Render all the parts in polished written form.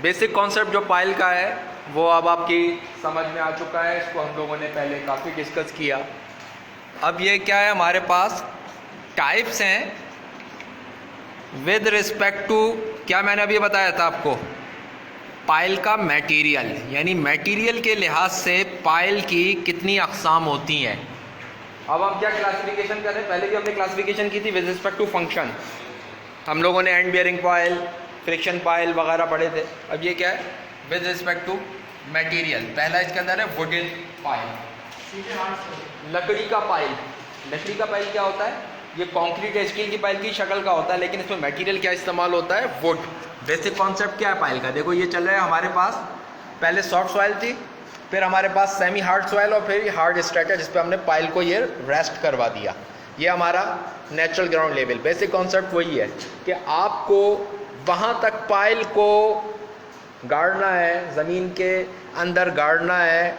Basic concept जो pile का है वो अब आपकी समझ में आ चुका है। इसको हम लोगों ने पहले काफ़ी डिस्कस किया। अब ये क्या है, हमारे पास टाइप्स हैं विद रिस्पेक्ट टू, क्या मैंने अभी बताया था आपको, पाइल का मटेरियल, यानी मटेरियल के लिहाज से पाइल की कितनी अक़साम होती हैं। अब हम क्या क्लासिफिकेशन कर रहे हैं, पहले भी हमने क्लासिफिकेशन की थी विद रिस्पेक्ट टू फंक्शन। हम लोगों ने and bearing pile, friction pile वगैरह पढ़े थे। अब ये क्या है, विद रिस्पेक्ट टू मटेरियल। पहला इसके अंदर है वुडन पाइल, लकड़ी का पाइल। लकड़ी का पाइल क्या होता है, ये कंक्रीट या स्टील की पाइल की शक्ल का होता है, लेकिन इसमें मटेरियल क्या इस्तेमाल होता है, वुड। बेसिक कॉन्सेप्ट क्या है पाइल का, देखो ये चल रहा है हमारे पास, पहले सॉफ्ट सॉइल थी, फिर हमारे पास सेमी हार्ड सॉइल और फिर हार्ड स्ट्रैटा जिस पे हमने पाइल को ये रेस्ट करवा दिया। ये हमारा natural ground level. Basic concept वही है कि आपको वहाँ तक पाइल को गाड़ना है, ज़मीन के अंदर गाड़ना है,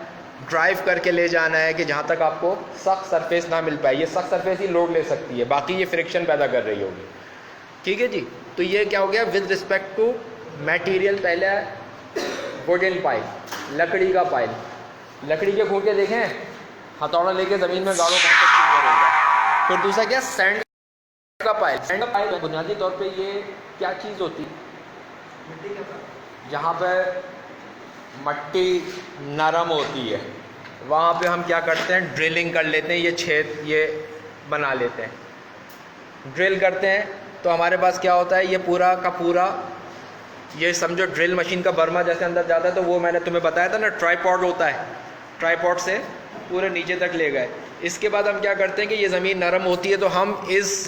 ड्राइव करके ले जाना है कि जहाँ तक आपको सख्त सरफेस ना मिल पाए। ये सख्त सरफेस ही लोड ले सकती है, बाकी ये फ्रिक्शन पैदा कर रही होगी। ठीक है जी। तो ये क्या हो गया, विद रिस्पेक्ट टू मटेरियल। पहले है वुडन पाइल, लकड़ी का पाइल। लकड़ी के खूंटे देखें, हथौड़ा लेके ज़मीन में गाड़ो कहाँ तक क्लियर होगा। फिर दूसरा क्या, सैंड का पाइल। सैंड का पाइल बुनियादी तौर पे ये क्या चीज़ होती है, जहाँ पे मट्टी नरम होती है वहाँ पे हम क्या करते हैं, ड्रिलिंग कर लेते हैं, ये छेद ये बना लेते हैं। ड्रिल करते हैं तो हमारे पास क्या होता है, ये पूरा का पूरा, ये समझो ड्रिल मशीन का बर्मा जैसे अंदर जाता है, तो वो मैंने तुम्हें बताया था ना, ट्राईपॉड होता है, ट्राईपॉड से पूरे नीचे तक ले गए। इसके बाद हम क्या करते हैं कि ये ज़मीन नरम होती है, तो हम इस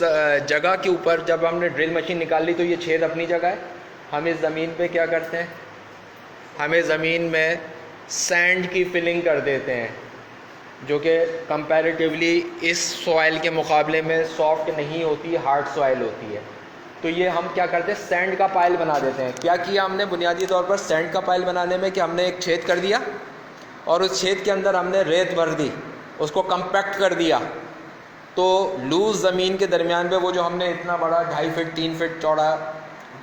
जगह के ऊपर जब हमने ड्रिल मशीन निकाल ली तो ये छेद अपनी जगह है, हम इस ज़मीन पे क्या करते हैं, हमें ज़मीन में सैंड की फिलिंग कर देते हैं, जो कि कंपैरेटिवली इस सॉइल के मुकाबले में सॉफ्ट नहीं होती, हार्ड सॉइल होती है। तो ये हम क्या करते हैं, सैंड का पाइल बना देते हैं। क्या किया हमने बुनियादी तौर पर सैंड का पाइल बनाने में, कि हमने एक छेद कर दिया और उस छेद के अंदर हमने रेत भर दी, उसको कंपैक्ट कर दिया। तो लूज़ ज़मीन के दरमियान पे वो जो हमने इतना बड़ा 2.5 फीट 3 फीट चौड़ा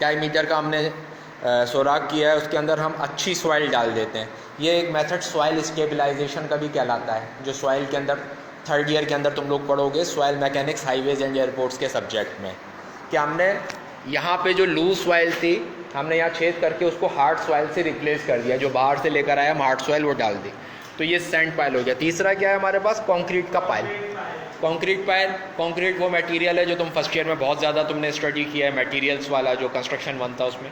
डायमीटर का हमने सुराख किया है, उसके अंदर हम अच्छी सॉइल डाल देते हैं। ये एक मेथड सॉइल स्टेबलाइजेशन का भी कहलाता है, जो सॉइल के अंदर 3rd ईयर के अंदर तुम लोग पढ़ोगे soil mechanics highways and airports के सब्जेक्ट में, कि हमने यहाँ पे जो लूज सॉइल थी हमने यहाँ छेद करके उसको हार्ड सॉइल से रिप्लेस कर दिया, जो बाहर से लेकर आया हम हार्ड सॉइल वो डाल दी। तो ये सैंड पाइल हो गया। तीसरा क्या है हमारे पास, कंक्रीट का पाइल। कंक्रीट पाइल, कंक्रीट वो मटेरियल है जो तुम फर्स्ट ईयर में बहुत ज़्यादा तुमने स्टडी किया है, मटेरियल्स वाला जो कंस्ट्रक्शन 1 था उसमें।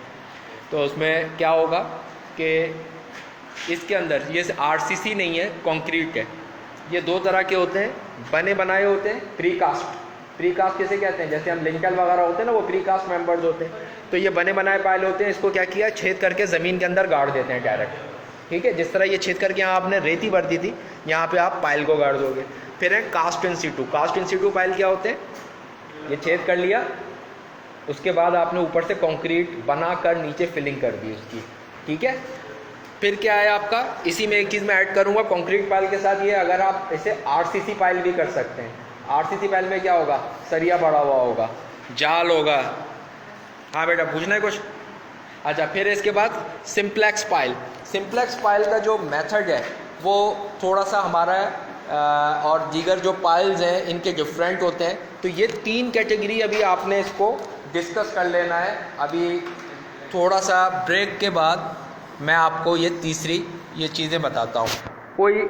तो उसमें क्या होगा कि इसके अंदर ये आरसीसी नहीं है, कंक्रीट है। ये 2 तरह के होते हैं, बने बनाए होते हैं, प्रीकास्ट। प्रीकास्ट किसे कहते हैं, जैसे हम लिंटल वगैरह होते हैं ना, वो प्रीकास्ट मेंबर्स होते हैं। तो ये बने बनाए पाइल होते हैं, इसको क्या किया, छेद करके ज़मीन के अंदर गाड़ देते हैं डायरेक्ट। ठीक है, जिस तरह ये छेद करके यहाँ आपने रेती भर दी थी, यहाँ पे आप पाइल को गाड़ दोगे। फिर है cast in situ. Cast in situ pile क्या होते हैं, ये छेद कर लिया, उसके बाद आपने ऊपर से कंक्रीट बनाकर नीचे फिलिंग कर दी उसकी। ठीक है, फिर क्या है आपका, इसी में एक चीज़ मैं ऐड करूँगा कंक्रीट पाइल के साथ, ये अगर आप इसे आरसीसी पाइल भी कर सकते हैं। आरसीसी पाइल में क्या होगा, सरिया पड़ा हुआ होगा, जाल होगा। हाँ बेटा, पूछना है कुछ? अच्छा, फिर इसके बाद सिंप्लेक्स पाइल। सिंप्लेक्स पाइल का जो मेथड है वो थोड़ा सा हमारा और दीगर जो पाइल्स हैं इनके डिफरेंट होते हैं। तो ये 3 कैटेगरी अभी आपने इसको डिस्कस कर लेना है। अभी थोड़ा सा ब्रेक के बाद मैं आपको ये तीसरी ये चीज़ें बताता हूँ। कोई